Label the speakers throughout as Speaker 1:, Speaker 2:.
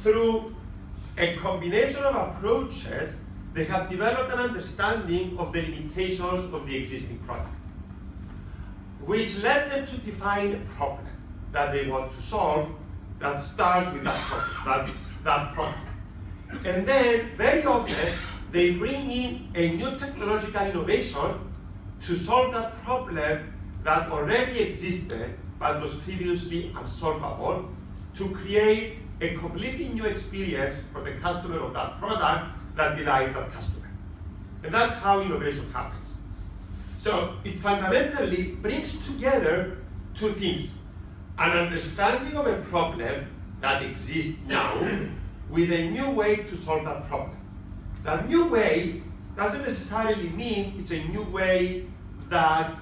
Speaker 1: through a combination of approaches, they have developed an understanding of the limitations of the existing product, which led them to define a problem that they want to solve that starts with that problem, that product. And then, very often, they bring in a new technological innovation to solve that problem that already existed but was previously unsolvable, to create a completely new experience for the customer of that product that delights that customer. And that's how innovation happens. So it fundamentally brings together two things: an understanding of a problem that exists now with a new way to solve that problem. That new way doesn't necessarily mean it's a new way that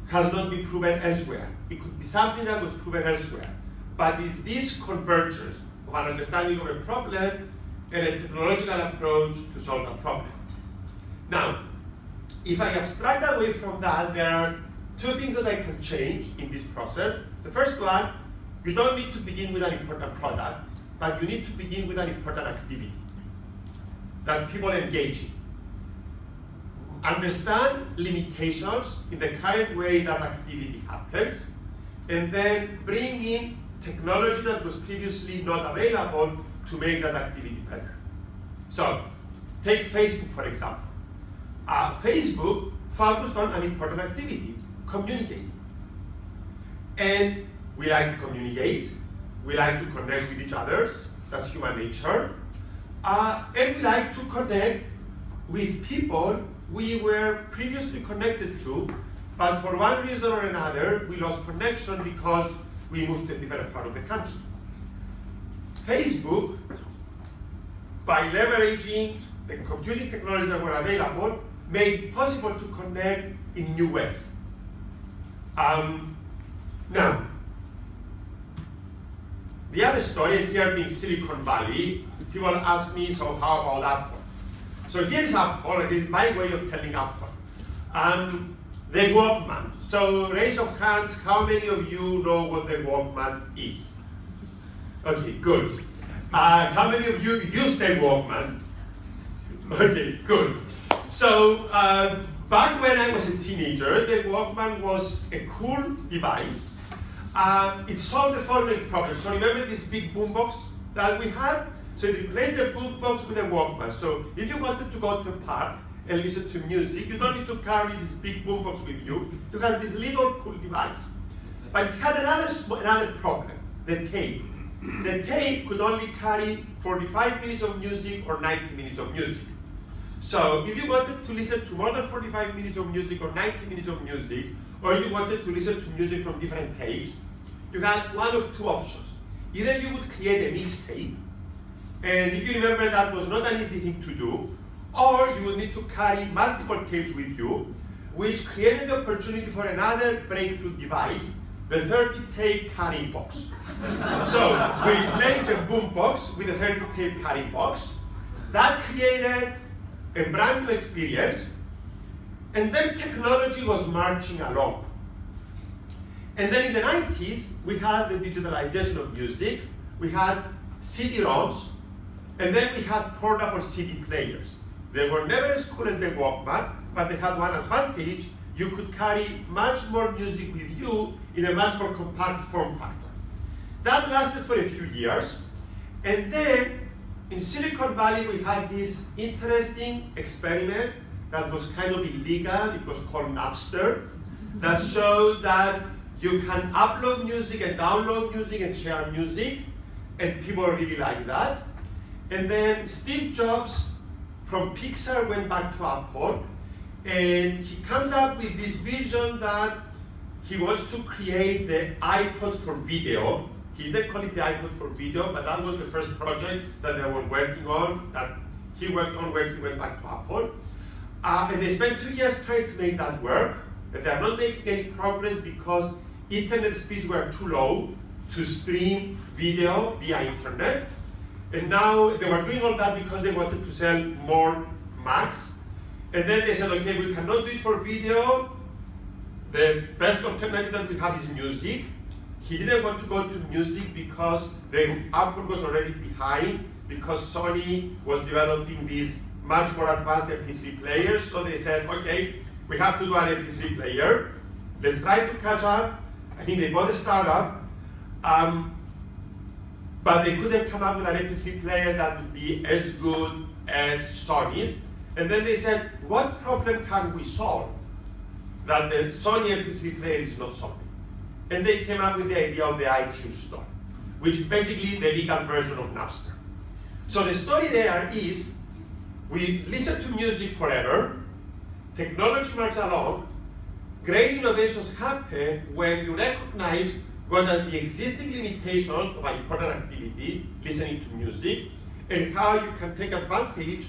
Speaker 1: has not been proven elsewhere. It could be something that was proven elsewhere. But it's this convergence of an understanding of a problem and a technological approach to solve that problem. Now, if I abstract away from that, there are two things that I can change in this process. The first one, you don't need to begin with an important product, but you need to begin with an important activity that people engage in. Understand limitations in the current way that activity happens, and then bring in technology that was previously not available to make that activity better. So, take Facebook for example. Facebook focused on an important activity, communicating. And we like to communicate, we like to connect with each other, that's human nature. And we like to connect with people we were previously connected to, but for one reason or another, we lost connection because we moved to a different part of the country. Facebook, by leveraging the computing technologies that were available, made it possible to connect in new ways. Now, the other story, and here being Silicon Valley, people ask me, so how about Apple? So here's Apple, and it's my way of telling Apple. The Walkman. So raise of hands, how many of you know what the Walkman is? Okay, good. How many of you use the Walkman? Okay, good. So back when I was a teenager, the Walkman was a cool device. It solved the following problem. So remember this big boombox that we had? So it replaced the boombox with a Walkman. So if you wanted to go to a park and listen to music, you don't need to carry this big boombox with you. You have this little cool device. But it had another problem, the tape. The tape could only carry 45 minutes of music or 90 minutes of music. So if you wanted to listen to more than 45 minutes of music or 90 minutes of music, or you wanted to listen to music from different tapes, you had one of two options. Either you would create a mixtape, and if you remember, that was not an easy thing to do, or you would need to carry multiple tapes with you, which created the opportunity for another breakthrough device, the 30-tape carrying box. So we replaced the boom box with a 30-tape carrying box. That created a brand new experience, and then technology was marching along. And then in the 90s, we had the digitalization of music, we had CD-ROMs, and then we had portable CD players. They were never as cool as the Walkman, but they had one advantage: you could carry much more music with you in a much more compact form factor. That lasted for a few years, and then in Silicon Valley we had this interesting experiment that was kind of illegal. It was called Napster, that showed that you can upload music and download music and share music, and people really like that. And then Steve Jobs from Pixar went back to Apple, and he comes up with this vision that he wants to create the iPod for video. He didn't call it the iPod for video, but that was the first project that they were working on, that he worked on when he went back to Apple. And they spent 2 years trying to make that work, but they're not making any progress because internet speeds were too low to stream video via internet. And now they were doing all that because they wanted to sell more Macs. And then they said, okay, we cannot do it for video. The best alternative that we have is music. he didn't want to go to music because the Apple was already behind, because Sony was developing these much more advanced MP3 players. So they said, okay, we have to do an MP3 player. Let's try to catch up. I think they bought a startup, but they couldn't come up with an MP3 player that would be as good as Sony's. And then they said, what problem can we solve that the Sony MP3 player is not solving? And they came up with the idea of the iTunes Store, which is basically the legal version of Napster. So the story there is, we listen to music forever, technology marches along, great innovations happen when you recognize what are the existing limitations of an important activity, listening to music, and how you can take advantage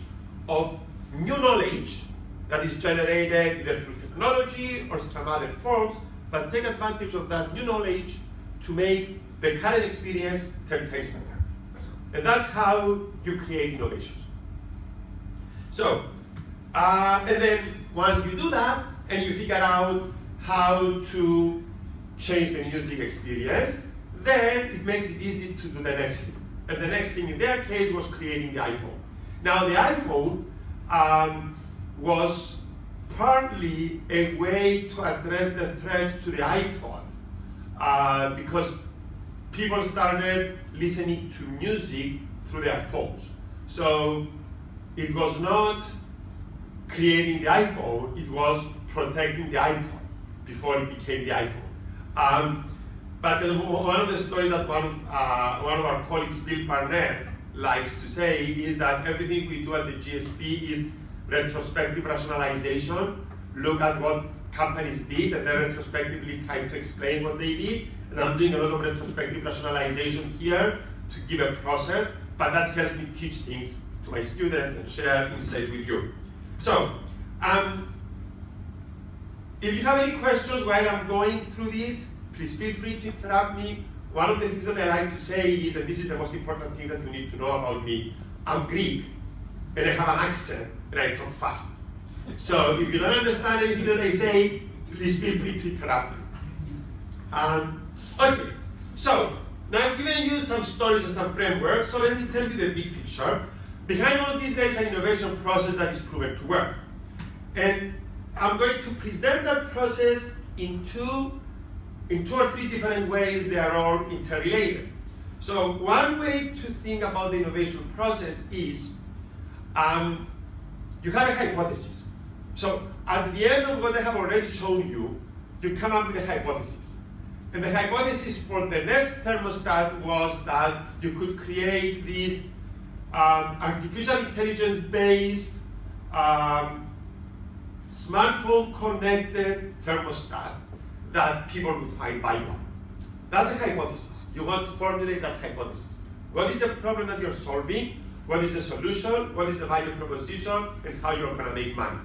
Speaker 1: of new knowledge that is generated either through technology or some other forms, but take advantage of that new knowledge to make the current experience 10 times better. And that's how you create innovations. So, and then once you do that, and you figure out how to change the music experience, then it makes it easy to do the next thing. And the next thing in their case was creating the iPhone. Now the iPhone was partly a way to address the threat to the iPod, because people started listening to music through their phones. So it was not creating the iPhone, it was protecting the iPod before it became the iPhone. But one of the stories that one of our colleagues, Bill Barnett, likes to say is that everything we do at the GSB is retrospective rationalization. Look at what companies did and then retrospectively try to explain what they did. And I'm doing a lot of retrospective rationalization here to give a process, but that helps me teach things to my students and share insights with you. So, if you have any questions while I'm going through this, please feel free to interrupt me. One of the things that I like to say is, and this is the most important thing that you need to know about me, I'm Greek, and I have an accent, and I talk fast. So if you don't understand anything that I say, please feel free to interrupt me. Okay, so now I've given you some stories and some frameworks, so let me tell you the big picture. Behind all this, there is an innovation process that is proven to work. And I'm going to present that process in two or three different ways. They are all interrelated. So one way to think about the innovation process is you have a hypothesis. So at the end of what I have already shown you, you come up with a hypothesis. And the hypothesis for the next thermostat was that you could create this artificial intelligence-based smartphone-connected thermostat that people would find valuable. That's a hypothesis. You want to formulate that hypothesis. What is the problem that you're solving? What is the solution? What is the value proposition? And how you're going to make money?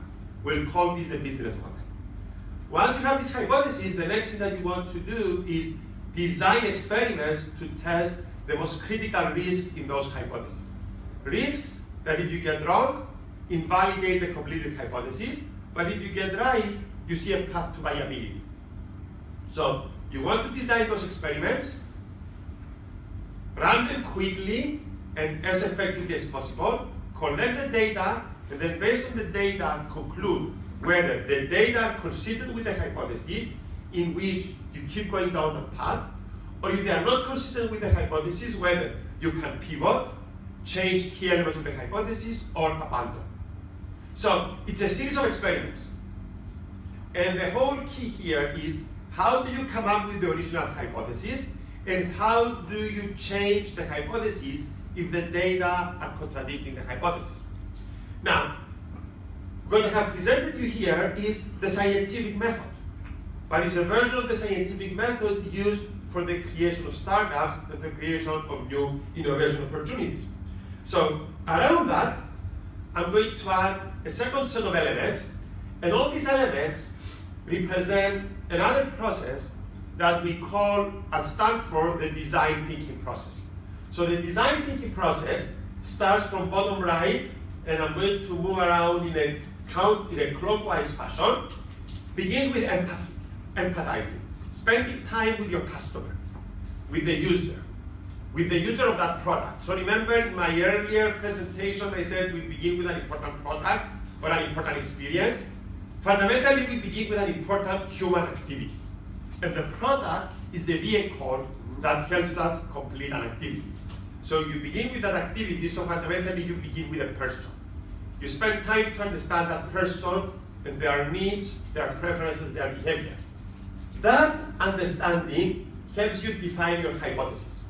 Speaker 1: We'll call this the business model. Once you have this hypothesis, the next thing that you want to do is design experiments to test the most critical risks in those hypotheses. Risks that if you get wrong, invalidate the completed hypothesis, but if you get right, you see a path to viability. So you want to design those experiments, run them quickly and as effectively as possible, collect the data, and then based on the data, conclude whether the data are consistent with the hypothesis, in which you keep going down the path, or if they are not consistent with the hypothesis, whether you can pivot, change key elements of the hypothesis, or abandon. So it's a series of experiments. And the whole key here is, how do you come up with the original hypothesis, and how do you change the hypothesis if the data are contradicting the hypothesis? Now, what I have presented you here is the scientific method, but it's a version of the scientific method used for the creation of startups and the creation of new innovation opportunities. So around that, I'm going to add a second set of elements, and all these elements represent another process that we call at Stanford the design thinking process. So the design thinking process starts from bottom right, and I'm going to move around in a clockwise fashion. Begins with empathy, empathizing, spending time with your customer, with the user of that product. So remember in my earlier presentation, I said we begin with an important product or an important experience. Fundamentally, we begin with an important human activity. And the product is the vehicle that helps us complete an activity. So you begin with that activity, so fundamentally you begin with a person. You spend time to understand that person and their needs, their preferences, their behavior. That understanding helps you define your hypothesis.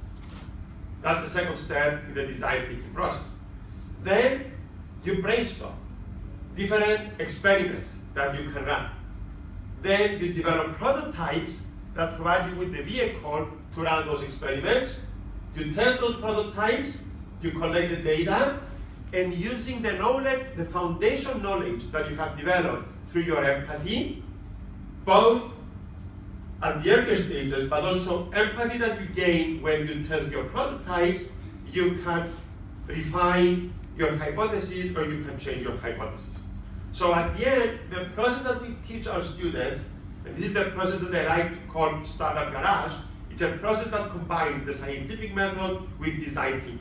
Speaker 1: That's the second step in the design thinking process. Then you brainstorm different experiments that you can run. Then you develop prototypes that provide you with the vehicle to run those experiments. You test those prototypes, you collect the data, and using the knowledge, the foundation knowledge that you have developed through your empathy, both at the earlier stages, but also empathy that you gain when you test your prototypes, you can refine your hypothesis or you can change your hypothesis. So at the end, the process that we teach our students, and this is the process that I like to call Startup Garage, it's a process that combines the scientific method with design thinking.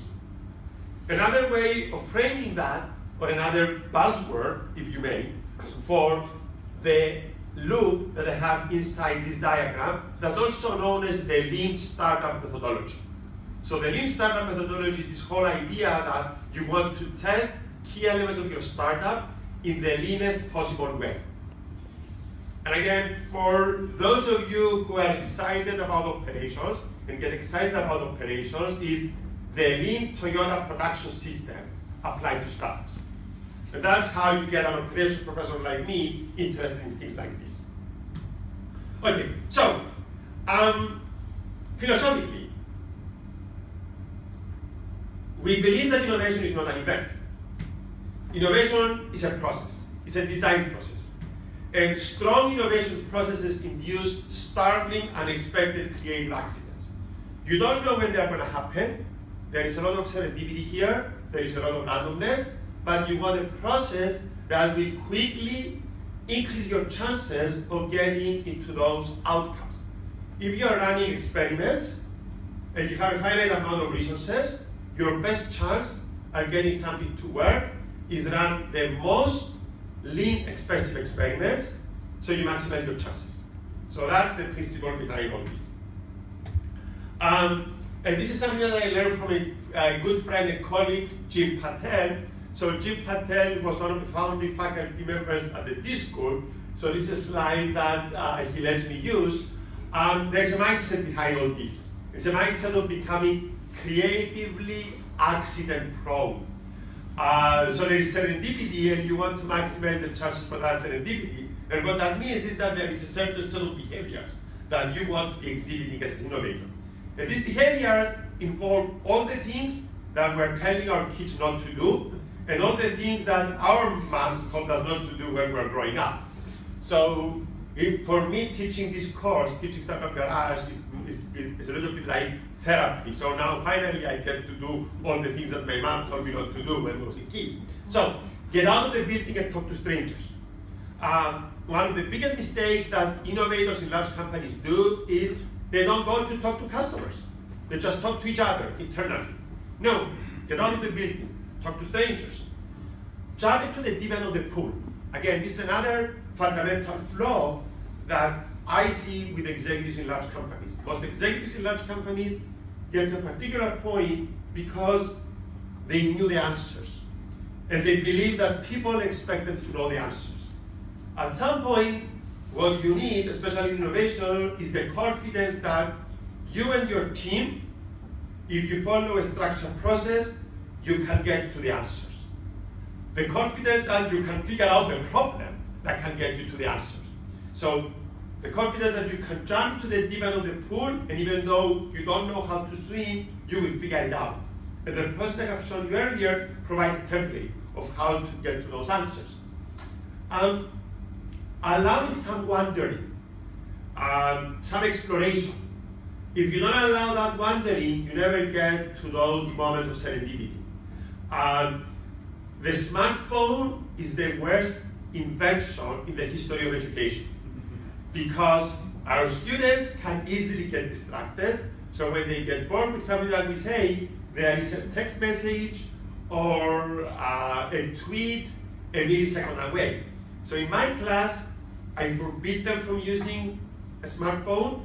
Speaker 1: Another way of framing that, or another buzzword, if you may, for the loop that I have inside this diagram, that's also known as the Lean Startup methodology. So the Lean Startup methodology is this whole idea that you want to test key elements of your startup in the leanest possible way. And again, for those of you who are excited about operations and get excited about operations, is the Lean Toyota production system applied to startups. And that's how you get an operations professor like me interested in things like this. Okay, so philosophically, we believe that innovation is not an event. Innovation is a process, it's a design process. And strong innovation processes induce startling, unexpected creative accidents. You don't know when they're going to happen. There is a lot of serendipity here, there is a lot of randomness, but you want a process that will quickly increase your chances of getting into those outcomes. If you're running experiments and you have a finite amount of resources, your best chance at getting something to work is run the most lean, expensive experiments, so you maximize your chances. So that's the principle behind all this. And this is something that I learned from a good friend and colleague, Jim Patel. So Jim Patel was one of the founding faculty members at the D School. So this is a slide that he lets me use. There's a mindset behind all this. It's a mindset of becoming creatively accident-prone. So there is serendipity, and you want to maximize the chances for that serendipity. And what that means is that there is a certain set of behaviors that you want to be exhibiting as an innovator. And these behaviors involve all the things that we're telling our kids not to do, and all the things that our moms told us not to do when we were growing up. So for me, teaching this course, teaching Startup Garage, is a little bit like therapy. So now finally I get to do all the things that my mom told me not to do when I was a kid. So get out of the building and talk to strangers. One of the biggest mistakes that innovators in large companies do is they don't go to talk to customers. They just talk to each other internally. No, get out of the building, talk to strangers. Jump into the deep end of the pool. Again, this is another fundamental flaw that I see with executives in large companies. Most executives in large companies get to a particular point because they knew the answers. And they believe that people expect them to know the answers. At some point, what you need, especially in innovation, is the confidence that you and your team, if you follow a structured process, you can get to the answers. The confidence that you can figure out the problem that can get you to the answers. So the confidence that you can jump to the deep end of the pool, and even though you don't know how to swim, you will figure it out. And the process I have shown you earlier provides a template of how to get to those answers. Allowing some wandering, some exploration. If you don't allow that wandering, you never get to those moments of serendipity. The smartphone is the worst invention in the history of education, because our students can easily get distracted. So when they get bored with something that we say, there is a text message or a tweet a millisecond away. So in my class, I forbid them from using a smartphone.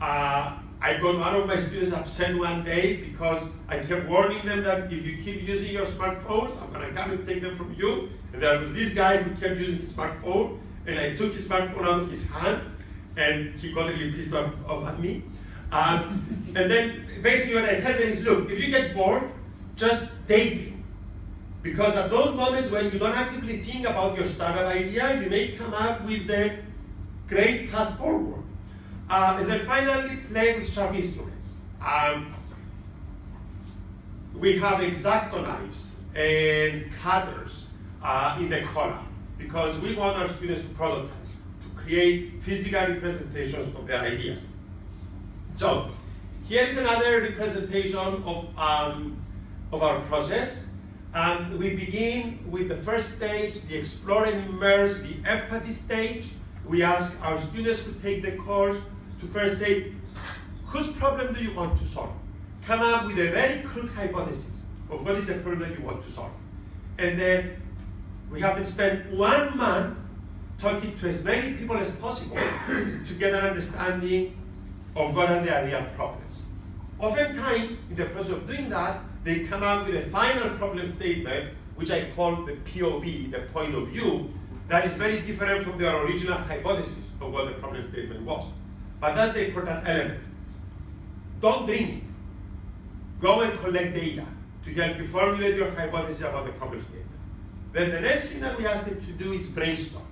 Speaker 1: I got one of my students upset one day because I kept warning them that if you keep using your smartphones, I'm gonna come and take them from you. And there was this guy who kept using his smartphone, and I took his smartphone out of his hand, and he got a little pissed off at me. And then basically what I tell them is, look, if you get bored, just daydream. Because at those moments when you don't actively think about your startup idea, you may come up with a great path forward. And then finally, play with sharp instruments. We have X-Acto knives and cutters in the collar because we want our students to prototype, to create physical representations of their ideas. So here is another representation of our process. We begin with the first stage, the explore and immerse, the empathy stage. We ask our students who take the course to first say, whose problem do you want to solve? Come up with a very crude hypothesis of what is the problem that you want to solve. And then we have them spend 1 month talking to as many people as possible to get an understanding of what are their real problems. Oftentimes, in the process of doing that, they come up with a final problem statement, which I call the POV, the point of view, that is very different from their original hypothesis of what the problem statement was. But that's the important element. Don't dream it. Go and collect data to help you formulate your hypothesis about the problem statement. Then the next thing that we ask them to do is brainstorm.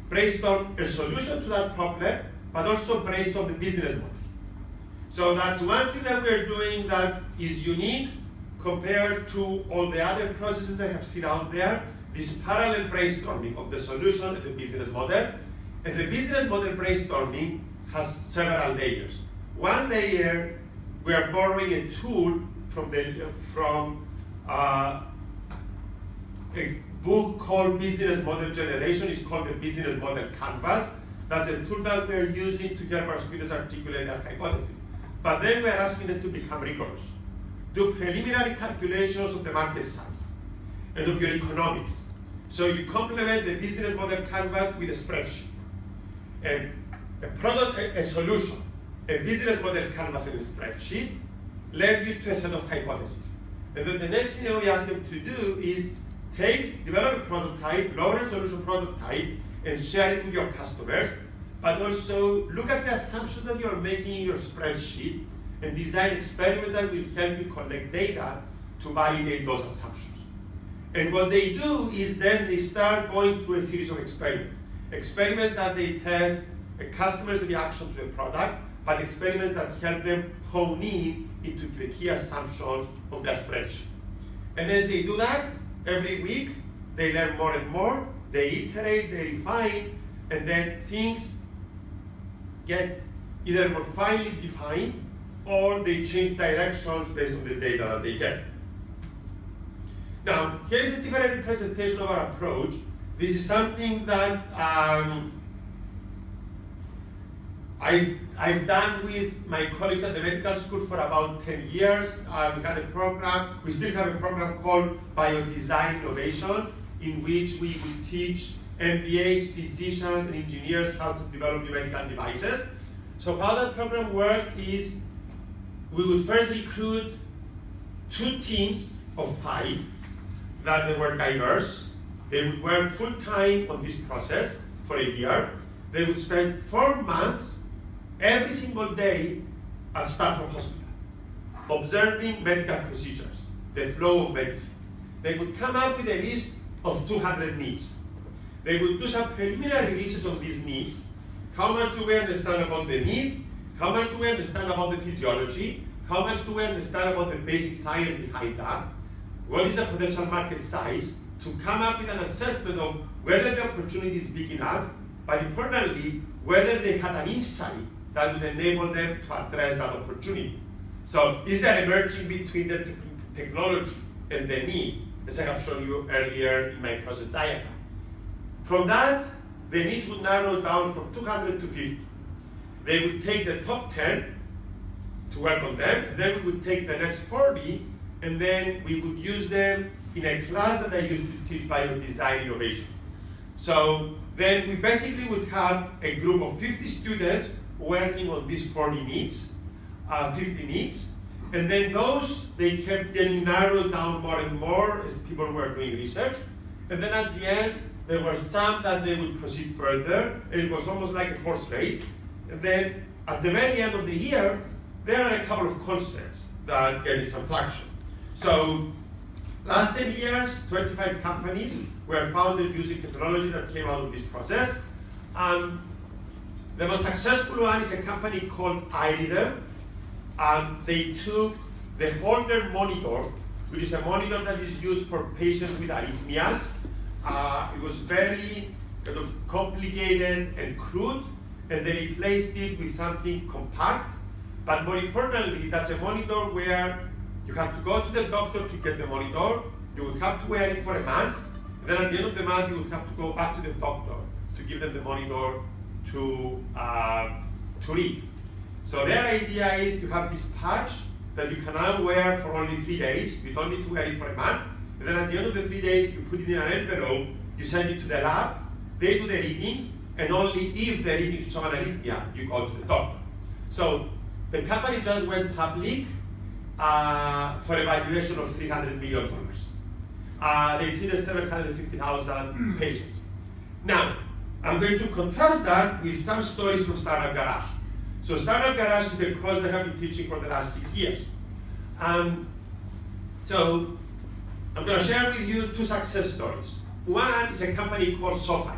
Speaker 1: Brainstorm a solution to that problem, but also brainstorm the business model. So that's one thing that we're doing that is unique compared to all the other processes that have seen out there, this parallel brainstorming of the solution and the business model. And the business model brainstorming has several layers. One layer, we are borrowing a tool from a book called Business Model Generation. It's called the Business Model Canvas. That's a tool that we're using to help our students articulate their hypothesis. But then we're asking them to become rigorous. Do preliminary calculations of the market size and of your economics. So you complement the Business Model Canvas with a spreadsheet. And a solution, a business model canvas and a spreadsheet led you to a set of hypotheses. And then the next thing that we ask them to do is develop a prototype, low resolution prototype, and share it with your customers, but also look at the assumptions that you're making in your spreadsheet and design experiments that will help you collect data to validate those assumptions. And what they do is then they start going through a series of experiments. Experiments that they test a customer's reaction to the product, but experiments that help them hone in into the key assumptions of their spreadsheet. And as they do that, every week, they learn more and more, they iterate, they refine, and then things get either more finely defined or they change directions based on the data that they get. Now, here is a different representation of our approach. This is something that I've done with my colleagues at the medical school for about 10 years. We had a program, we still have a program called Biodesign Innovation, in which we would teach MBAs, physicians, and engineers how to develop new medical devices. So how that program worked is we would first recruit 2 teams of 5 that they were diverse. They would work full-time on this process for a year. They would spend 4 months every single day at Stanford Hospital, observing medical procedures, the flow of medicine. They would come up with a list of 200 needs. They would do some preliminary research on these needs. How much do we understand about the need? How much do we understand about the physiology? How much do we understand about the basic science behind that? What is the potential market size? To come up with an assessment of whether the opportunity is big enough, but importantly, whether they had an insight that would enable them to address that opportunity. So is there a merging between the technology and the need, as I have shown you earlier in my process diagram? From that, the needs would narrow down from 200 to 50. They would take the top 10 to work on them. And then we would take the next 40, and then we would use them in a class that I used to teach bio-design innovation. So then we basically would have a group of 50 students working on these 40 needs, 50 needs. And then those, they kept getting narrowed down more and more as people were doing research. And then at the end, there were some that they would proceed further, and it was almost like a horse race. And then at the very end of the year, there are a couple of concepts that get some traction. So last 10 years, 25 companies were founded using technology that came out of this process. The most successful one is a company called iReader. They took the Holter monitor, which is a monitor that is used for patients with arrhythmias. It was very kind of complicated and crude, and they replaced it with something compact. But more importantly, that's a monitor where you have to go to the doctor to get the monitor. You would have to wear it for a month. And then at the end of the month, you would have to go back to the doctor to give them the monitor to read. So their idea is you have this patch that you can now wear for only 3 days. You don't need to wear it for a month. And then at the end of the 3 days, you put it in an envelope, you send it to the lab, they do the readings, and only if the readings show an arrhythmia, you go to the doctor. So the company just went public for a valuation of $300 million. They treated 750,000 patients. Now, I'm going to contrast that with some stories from Startup Garage. So Startup Garage is the course that I've been teaching for the last 6 years. So I'm going to share with you 2 success stories. One is a company called SoFi.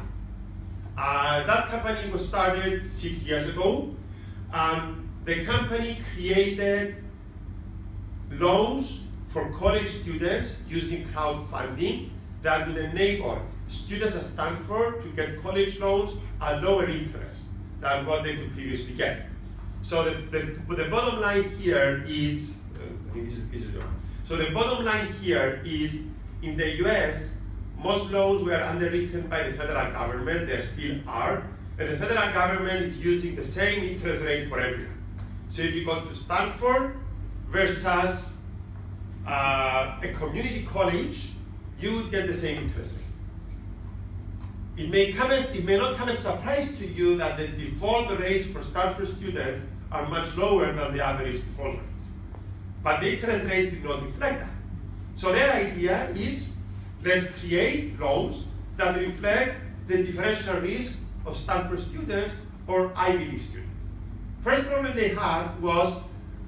Speaker 1: That company was started 6 years ago. The company created loans for college students using crowdfunding that would enable students at Stanford to get college loans at lower interest than what they could previously get. So the bottom line here is, so the bottom line here is, in the US, most loans were underwritten by the federal government, there still are, and the federal government is using the same interest rate for everyone. So if you go to Stanford versus a community college, you would get the same interest rate. It may not come as a surprise to you that the default rates for Stanford students are much lower than the average default rates. But the interest rates did not reflect that. So their idea is, let's create loans that reflect the differential risk of Stanford students or Ivy League students. First problem they had was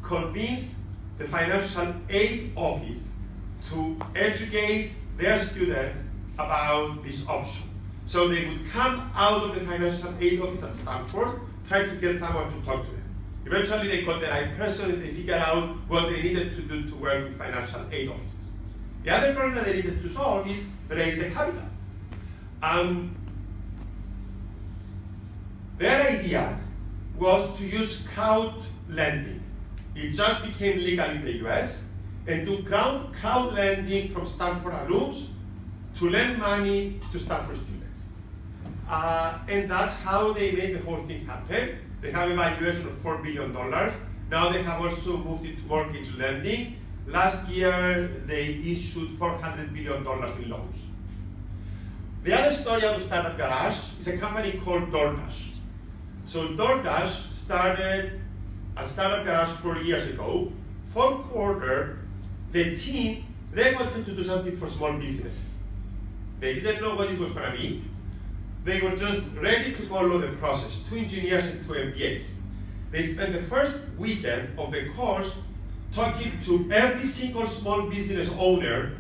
Speaker 1: convince the financial aid office to educate their students about this option. So they would come out of the financial aid office at Stanford, try to get someone to talk to them. Eventually they got the right person and they figured out what they needed to do to work with financial aid offices. The other problem that they needed to solve is raise the capital. Their idea was to use crowd lending. It just became legal in the US, and do crowd lending from Stanford alums to lend money to Stanford students. And that's how they made the whole thing happen. They have a valuation of $4 billion. Now they have also moved into mortgage lending. Last year, they issued $400 billion in loans. The other story out of Startup Garage is a company called DoorDash. So DoorDash started at Startup Garage 4 years ago. Fourth quarter, the team, they wanted to do something for small businesses. They didn't know what it was going to be. They were just ready to follow the process, 2 engineers and 2 MBAs. They spent the first weekend of the course talking to every single small business owner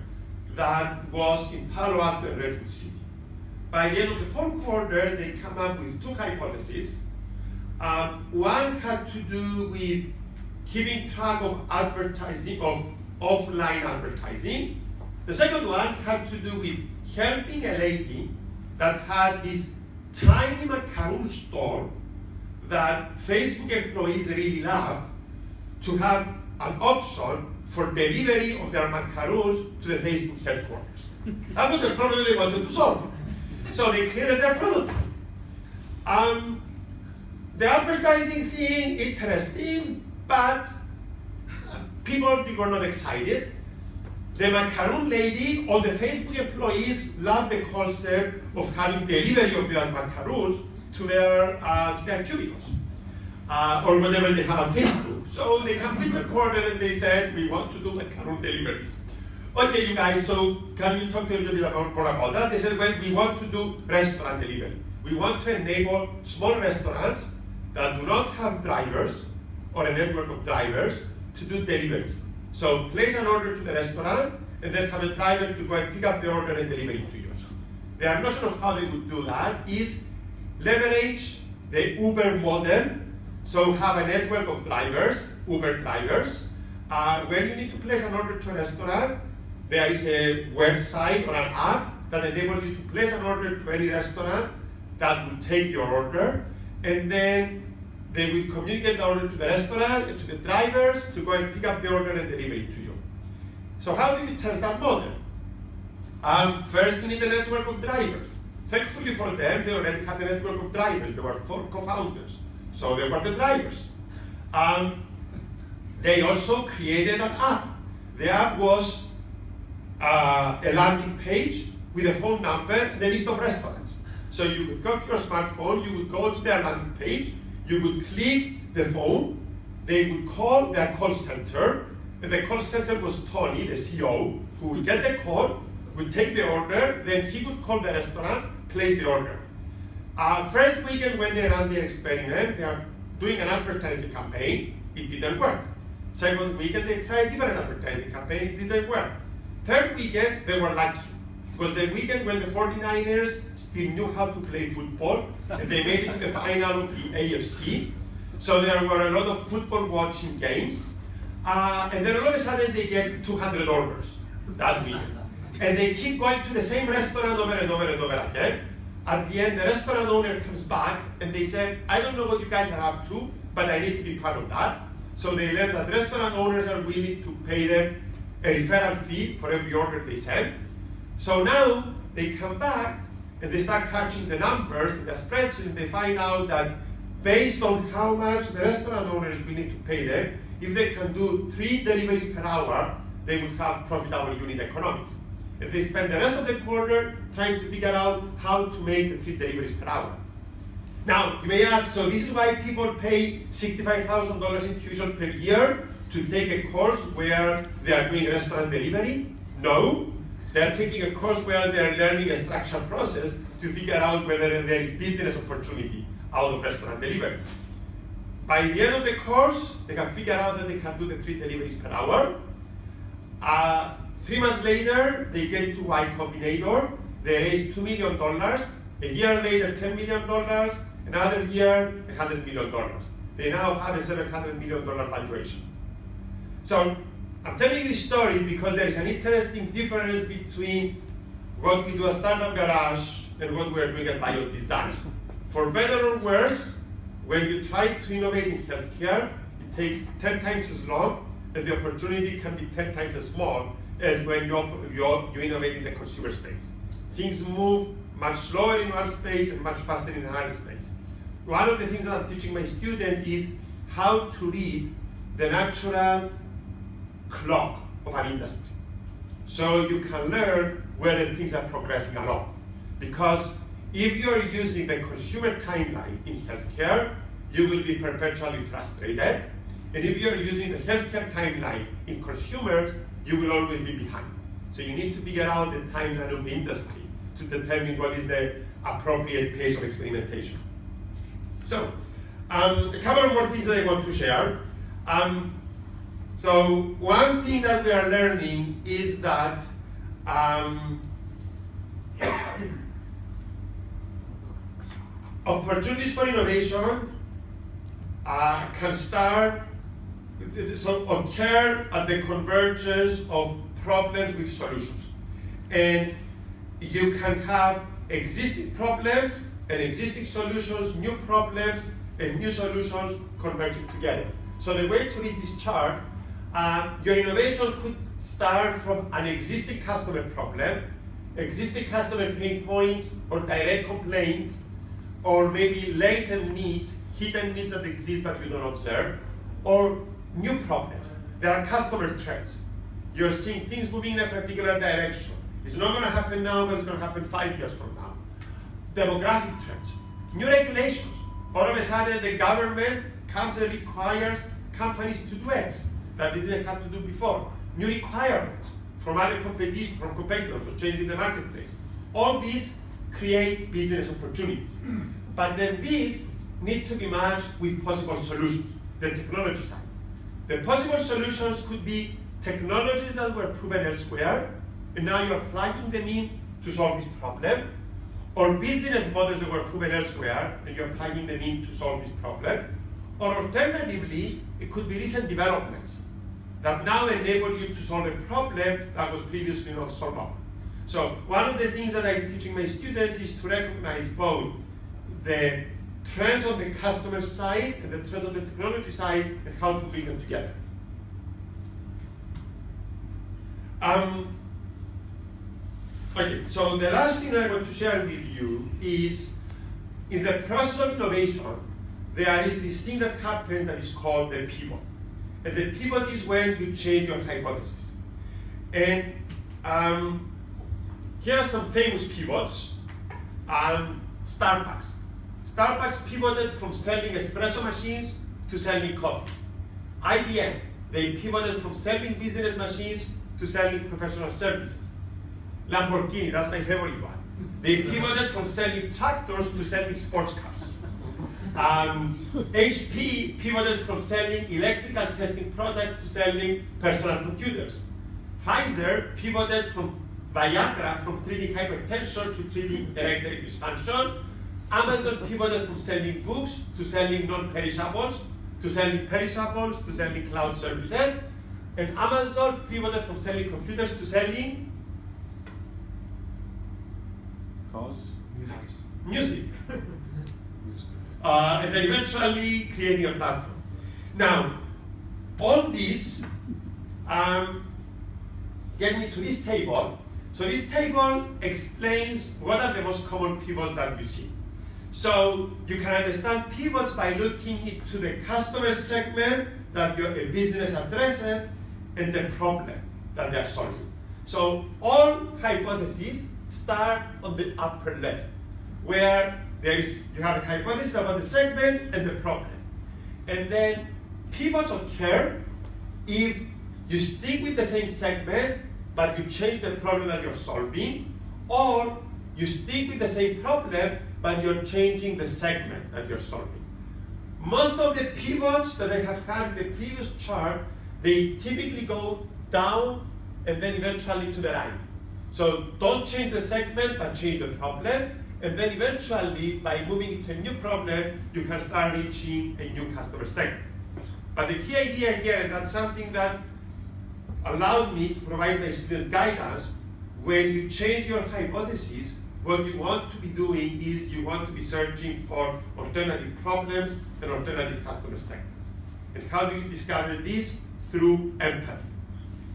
Speaker 1: that was in Palo Alto and Redwood City. By the end of the fourth quarter, they come up with 2 hypotheses. One had to do with keeping track of advertising, of offline advertising. The second one had to do with helping a lady that had this tiny macaroon store that Facebook employees really love to have an option for delivery of their macaroons to the Facebook headquarters. That was the problem they wanted to solve. So they created their prototype. The advertising thing, interesting, but people were not excited. The macaroon lady or the Facebook employees love the concept of having delivery of their macaroons to their cubicles or whatever they have on Facebook. So they come with the corner and they said, we want to do macaroon deliveries. Okay, you guys, so can you talk a little bit more about that? They said, well, we want to do restaurant delivery. We want to enable small restaurants that do not have drivers or a network of drivers to do deliveries. So place an order to the restaurant and then have a driver to go and pick up the order and deliver it to you. Their notion of how they would do that is leverage the Uber model. So have a network of drivers, Uber drivers. When you need to place an order to a restaurant, there is a website or an app that enables you to place an order to any restaurant that will take your order, and then they will communicate the order to the restaurant and to the drivers to go and pick up the order and deliver it to you. So how do you test that model? First, you need a network of drivers. Thankfully for them, they already had a network of drivers. There were 4 co-founders, so they were the drivers. They also created an app. The app was a landing page with a phone number and a list of restaurants. So you would go to your smartphone, you would go to their landing page, you would click the phone, they would call their call center, and the call center was Tony, the CEO, who would get the call, would take the order, then he would call the restaurant, place the order. First weekend when they ran their experiment, they are doing an advertising campaign, it didn't work. Second weekend, they tried a different advertising campaign, it didn't work. Third weekend, they were lucky. It was the weekend when the 49ers still knew how to play football, and they made it to the final of the AFC. So there were a lot of football watching games. And then all of a sudden, they get 200 orders that weekend. And they keep going to the same restaurant over and over and over again. At the end, the restaurant owner comes back, and they said, I don't know what you guys are up to, but I need to be part of that. So they learned that restaurant owners are willing to pay them a referral fee for every order they send. So now they come back and they start crunching the numbers in the spreadsheet, and they find out that based on how much the restaurant owner is willing to pay them, if they can do 3 deliveries per hour, they would have profitable unit economics. If they spend the rest of the quarter trying to figure out how to make the 3 deliveries per hour. Now, you may ask, so this is why people pay $65,000 in tuition per year to take a course where they are doing restaurant delivery? No, they're taking a course where they're learning a structured process to figure out whether there is business opportunity out of restaurant delivery. By the end of the course, they can figure out that they can do the 3 deliveries per hour. 3 months later, they get into Y Combinator. They raise $2 million. A year later, $10 million. Another year, $100 million. They now have a $700 million valuation. So I'm telling you this story because there is an interesting difference between what we do at Startup Garage and what we're doing at BioDesign. For better or worse, when you try to innovate in healthcare, it takes 10 times as long, and the opportunity can be 10 times as small as when you innovate in the consumer space. Things move much slower in one space and much faster in another space. One of the things that I'm teaching my students is how to read the natural clock of an industry. So you can learn whether things are progressing along. Because if you're using the consumer timeline in healthcare, you will be perpetually frustrated. And if you're using the healthcare timeline in consumers, you will always be behind. So you need to figure out the timeline of the industry to determine what is the appropriate pace of experimentation. So, a couple of more things that I want to share. So one thing that we are learning is that opportunities for innovation can occur at the convergence of problems with solutions. And you can have existing problems and existing solutions, new problems and new solutions converging together. So the way to read this chart, your innovation could start from an existing customer problem, existing customer pain points or direct complaints, or maybe latent needs, hidden needs that exist but you don't observe, or new problems. there are customer trends. You're seeing things moving in a particular direction. It's not going to happen now, but it's going to happen 5 years from now. Demographic trends, new regulations. All of a sudden, the government comes and requires companies to do X that they didn't have to do before. New requirements from other competitors, or changing the marketplace. All these create business opportunities. But then these need to be matched with possible solutions, the technology side. The possible solutions could be technologies that were proven elsewhere, and now you're plugging them in to solve this problem, or business models that were proven elsewhere, and you're plugging them in to solve this problem, or alternatively, it could be recent developments that now enable you to solve a problem that was previously not solvable. So one of the things that I'm teaching my students is to recognize both the trends on the customer side and the trends on the technology side and how to bring them together. Okay, so the last thing I want to share with you is in the process of innovation, there is this thing that happens that is called the pivot. And the pivot is when you change your hypothesis. And here are some famous pivots. Starbucks. Starbucks pivoted from selling espresso machines to selling coffee. IBM, they pivoted from selling business machines to selling professional services. Lamborghini, that's my favorite one. They pivoted from selling tractors to selling sports cars. HP pivoted from selling electrical testing products to selling personal computers. Pfizer pivoted from Viagra from treating hypertension to treating erectile dysfunction. Amazon pivoted from selling books to selling non-perishables, to selling perishables, to selling cloud services. And Amazon pivoted from selling computers to selling music. And then eventually creating a platform. Now, all this get me to this table. So this table explains what are the most common pivots that you see. So you can understand pivots by looking into the customer segment that your business addresses and the problem that they are solving. So all hypotheses start on the upper left, where you have a hypothesis about the segment and the problem. And then pivots occur if you stick with the same segment, but you change the problem that you're solving, or you stick with the same problem, but you're changing the segment that you're solving. Most of the pivots that I have had in the previous chart, they typically go down and then eventually to the right. So don't change the segment, but change the problem. And then eventually, by moving into a new problem, you can start reaching a new customer segment. But the key idea here, and that's something that allows me to provide my students guidance, when you change your hypothesis, what you want to be doing is you want to be searching for alternative problems and alternative customer segments. And how do you discover this? Through empathy.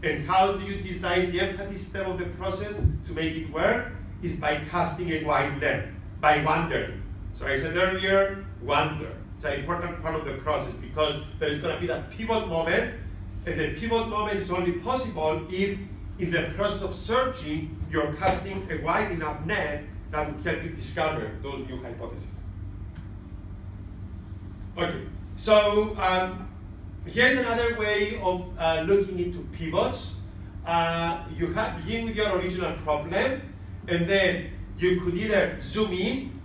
Speaker 1: And how do you design the empathy step of the process to make it work? Is by casting a wide net, by wondering. So I said earlier, wonder. It's an important part of the process because there is going to be that pivot moment, and the pivot moment is only possible if, in the process of searching, you're casting a wide enough net that will help you discover those new hypotheses. Okay, so here's another way of looking into pivots. You begin with your original problem, and then you could either zoom in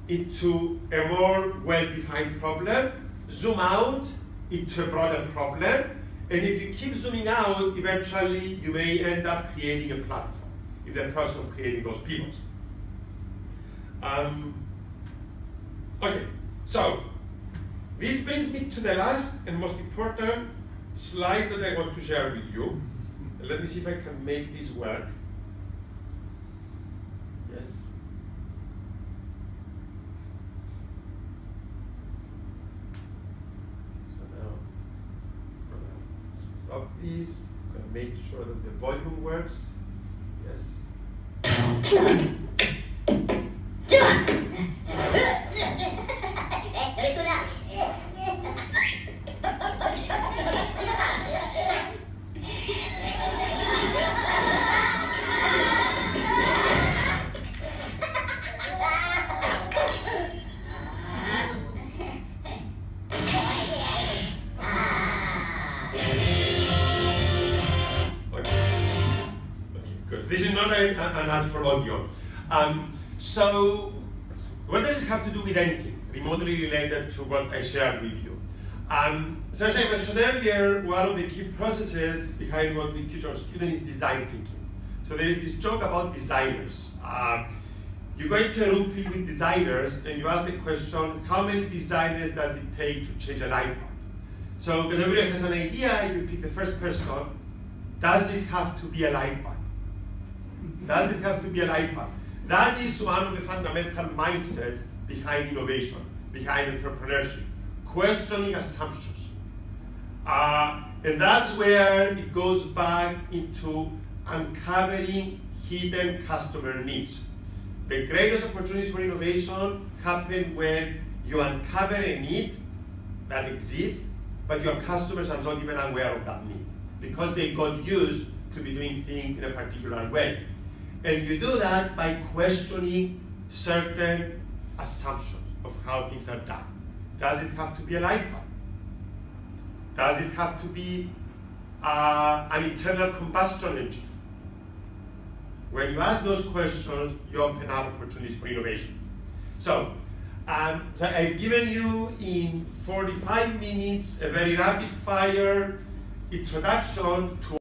Speaker 1: into a more well-defined problem, zoom out into a broader problem, and if you keep zooming out, eventually you may end up creating a platform in the process of creating those pivots. Okay, so this brings me to the last and most important slide that I want to share with you. Let me see if I can make this work. Yes. So now, I'm going to stop this. I'm going to make sure that the volume works. Yes. this is not an ad for audio. So what does this have to do with anything remotely related to what I shared with you? So as I mentioned earlier, one of the key processes behind what we teach our students is design thinking. So there is this joke about designers. You go into a room filled with designers and you ask the question, how many designers does it take to change a light bulb? So when everybody has an idea, you pick the first person. Does it have to be a light bulb? Does it have to be a light bulb? That is one of the fundamental mindsets behind innovation, behind entrepreneurship, questioning assumptions. And that's where it goes back into uncovering hidden customer needs. The greatest opportunities for innovation happen when you uncover a need that exists, but your customers are not even aware of that need because they got used to be doing things in a particular way. And you do that by questioning certain assumptions of how things are done. Does it have to be a light bulb? Does it have to be an internal combustion engine? When you ask those questions, you open up opportunities for innovation. So I've given you in 45 minutes a very rapid fire introduction to